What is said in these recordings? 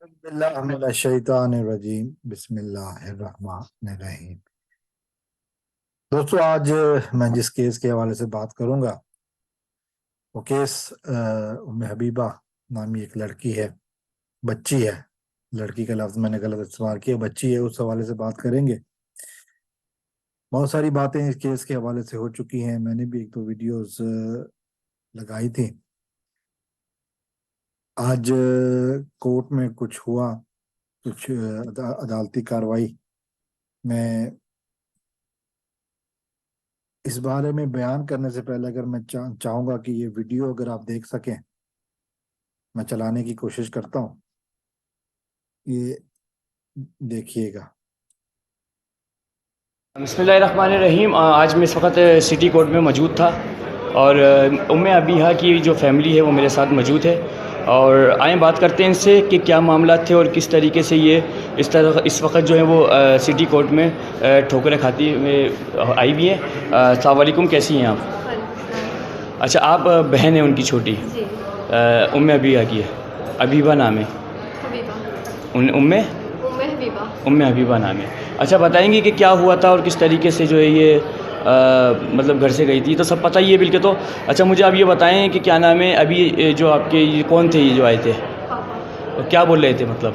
बिस्मिल्लाहिर्रहमानिर्रहीम बिस्मिल्लाहिर्रहमानिर्रहीम। दोस्तों, आज मैं जिस केस के हवाले से बात करूंगा वो केस उम्मे हबीबा नामी एक लड़की है, बच्ची है। लड़की का लफ्ज मैंने गलत इस्तेमाल किया, बच्ची है, उस हवाले से बात करेंगे। बहुत सारी बातें इस केस के हवाले से हो चुकी हैं, मैंने भी एक दो वीडियोस लगाई थी। आज कोर्ट में कुछ हुआ, कुछ अदालती कार्रवाई में इस बारे में बयान करने से पहले अगर मैं चाहूंगा कि ये वीडियो अगर आप देख सकें, मैं चलाने की कोशिश करता हूँ, ये देखिएगा। बिस्मिल्लाहिर्रहमानिर्रहीम। आज मैं इस वक्त सिटी कोर्ट में मौजूद था और उम्मे अबीहा की जो फैमिली है वो मेरे साथ मौजूद है और आए बात करते हैं इनसे कि क्या मामला थे और किस तरीके से ये इस वक्त जो है वो सिटी कोर्ट में ठोकरें खाती में आई भी हैं। अस्सलाम वालेकुम, कैसी हैं आप? अच्छा, आप बहन हैं उनकी छोटी? जी। उम्मे अबीहा की है, अबीबा नाम है। हबीबा। उम्मे उम्मे हबीबा। उम्मे हबीबा नाम है। अच्छा, बताएंगे कि क्या हुआ था और किस तरीके से जो है ये मतलब घर से गई थी? तो सब पता ही है बिल्कुल। तो अच्छा, मुझे आप ये बताएं कि क्या नाम है, अभी जो आपके ये कौन थे ये जो आए थे? पापा। और क्या बोल रहे थे मतलब?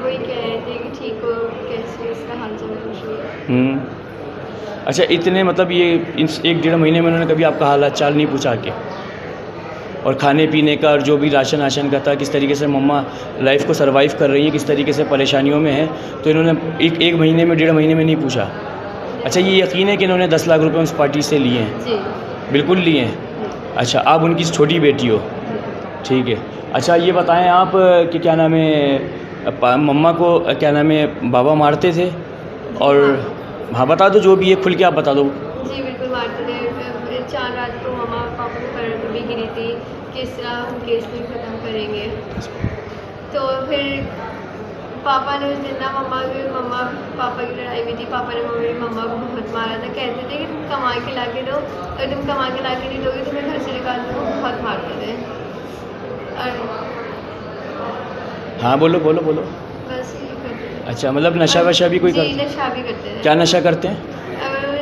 वही कह रहे थे कि ठीक हो, कैसे इसका हाल चाल पूछ रही है। अच्छा, इतने मतलब ये एक डेढ़ महीने में उन्होंने कभी आपका हाल चाल नहीं पूछा के? और खाने पीने का और जो भी राशन आशन का था, किस तरीके से मम्मा लाइफ को सरवाइव कर रही है, किस तरीके से परेशानियों में है, तो इन्होंने एक महीने में, डेढ़ महीने में नहीं पूछा? अच्छा, ये यकीन है कि इन्होंने 10 लाख रुपए उस पार्टी से लिए हैं? जी। बिल्कुल लिए हैं। अच्छा, आप उनकी छोटी बेटी हो? ठीक है। अच्छा, ये बताएं आप कि क्या नाम है, मम्मा को क्या नाम है बाबा मारते थे? और हाँ, बता दो जो भी है, खुल के आप बता दो। जी बिल्कुल मारते थे। चार रात को मम्मा पापा को पैर पे भी गिरी थी कि इस तरह हम केस नहीं ख़त्म करेंगे। तो फिर पापा ने उस दिन ना मम्मा पापा की लड़ाई हुई थी। पापा ने मम्मा को बहुत मारा था। कहते थे कि तुम कमा के ला के दो, अगर तुम कमा के ला के नहीं दोगे तुम्हें घर से निकाल दूँगा। बहुत मारते थे। और हाँ, बोलो बोलो बोलो। बस ये करते थे। अच्छा, मतलब नशा वशा भी कोई जी करते? नशा भी करते थे। क्या नशा करते हैं?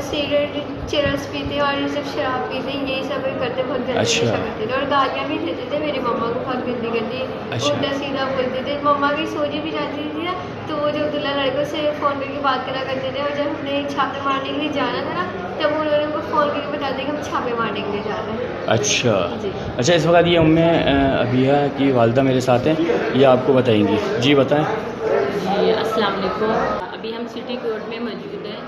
सिगरेट, चरस पीते और ये सब शराब पीते, यही सब करते, बहुत गंदे अच्छा। नशा करते थे। और गालियाँ भी देते थे मेरी मम्मा को, बहुत गंदी गंदी अच्छा। उल्टा सीधा बोलते थे। मम्मा की सोची भी जाती थी ना, तो वो जो अब्दुल्ला लड़कों से फ़ोन करके बात करा करते थे। और जब हमने छापे मारने के लिए जाना था ना, तब उन्होंने उनको फ़ोन करके बता दिया कि हम छापे मारने के लिए जा रहे हैं। अच्छा। जी। अच्छा, इस वक्त ये उम्मे अबीहा की वालदा मेरे साथ हैं, ये आपको बताएंगी। जी बताएं। जी अस्सलाम वालेकुम। अभी हम सिटी कोर्ट में मौजूद हैं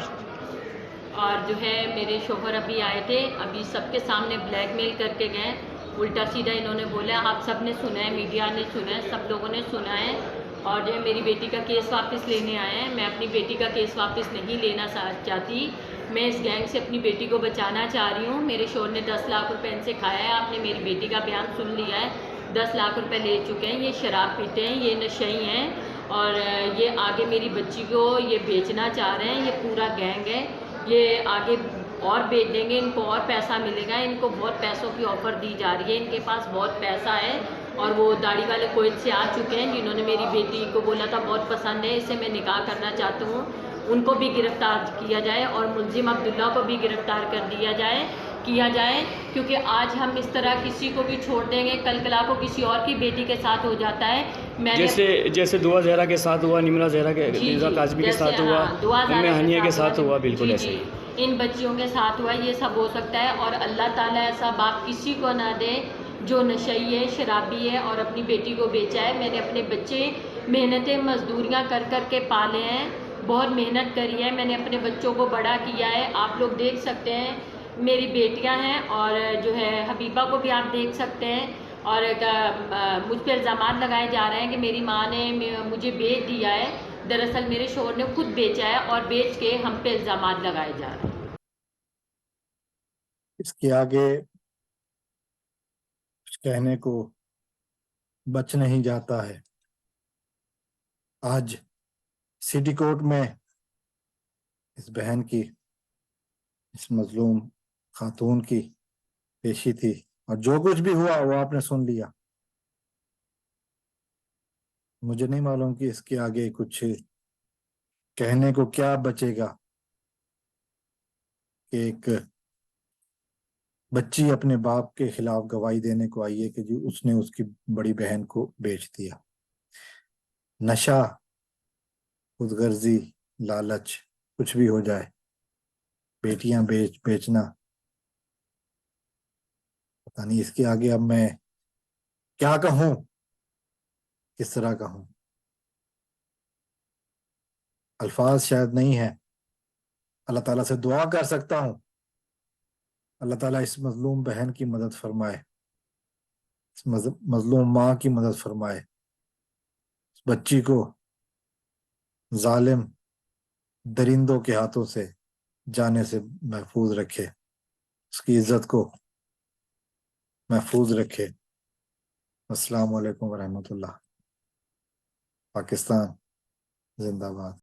और जो है मेरे शोहर अभी आए थे। अभी सबके सामने ब्लैकमेल करके गए, उल्टा सीधा इन्होंने बोला। आप सब ने सुना है, मीडिया ने सुना है, सब लोगों ने सुना है। और जो है मेरी बेटी का केस वापस लेने आए हैं। मैं अपनी बेटी का केस वापस नहीं लेना चाहती। मैं इस गैंग से अपनी बेटी को बचाना चाह रही हूँ। मेरे शोहर ने 10 लाख रुपए इनसे खाया है। आपने मेरी बेटी का बयान सुन लिया है, 10 लाख रुपए ले चुके हैं। ये शराब पीते हैं, ये नशेई हैं और ये आगे मेरी बच्ची को ये बेचना चाह रहे हैं। ये पूरा गैंग है, ये आगे और बेच देंगे, इनको और पैसा मिलेगा। इनको बहुत पैसों की ऑफ़र दी जा रही है, इनके पास बहुत पैसा है। और वो दाढ़ी वाले कोयत से आ चुके हैं जिन्होंने मेरी बेटी को बोला था बहुत पसंद है, इससे मैं निकाह करना चाहती हूँ। उनको भी गिरफ़्तार किया जाए और मुलजिम अब्दुल्ला को भी गिरफ़्तार कर किया जाए, क्योंकि आज हम इस तरह किसी को भी छोड़ देंगे, कल कला को किसी और की बेटी के साथ हो जाता है। मैंने जैसे दुआ जहरा के साथ हुआ, निमरा जहरा के, जी निज़ा जी काज़मी के जैसे साथ हुआ, दुआ उम्मे हनिया के साथ हुआ, बिल्कुल जी ऐसे जी ही। इन बच्चियों के साथ हुआ। ये सब हो सकता है और अल्लाह ताला ऐसा बाप किसी को ना दे जो नशई है, शराबी है और अपनी बेटी को बेचा है। मैंने अपने बच्चे मेहनतें मजदूरियां कर कर के पाले हैं, बहुत मेहनत करी है। मैंने अपने बच्चों को बड़ा किया है, आप लोग देख सकते हैं। मेरी बेटियां हैं और जो है हबीबा को भी आप देख सकते हैं। और मुझ पर इल्ज़ाम लगाए जा रहे हैं कि मेरी माँ ने मुझे बेच दिया है। दरअसल मेरे शोहर ने खुद बेचा है और बेच के हम पे इल्ज़ाम लगाए जा रहे हैं। इसके आगे कुछ कहने को बच नहीं जाता है। आज सिटी कोर्ट में इस बहन की, इस मजलूम खातून की पेशी थी और जो कुछ भी हुआ वो आपने सुन लिया। مجھے نہیں معلوم کہ اس کے آگے کچھ کہنے کو کیا بچے گا کہ ایک بچی اپنے باپ کے خلاف گواہی دینے کو آئی ہے کہ جو اس نے اس کی بڑی بہن کو بیچ دیا. نشہ، خود غرضی، لالچ، کچھ بھی ہو جائے، بیٹیاں بیچنا، پتہ نہیں اس کے آگے اب میں کیا کہوں، کس طرح کہوں. الفاظ شاید نہیں ہے. اللہ تعالیٰ سے دعا کر سکتا ہوں اللہ تعالیٰ اس مظلوم بہن کی مدد فرمائے، اس مظلوم ماں کی مدد فرمائے، اس بچی کو ظالم درندوں کے ہاتھوں سے جانے سے محفوظ رکھے، اس کی عزت کو محفوظ رکھے. السلام علیکم ورحمۃ اللہ. پاکستان زندہ باد.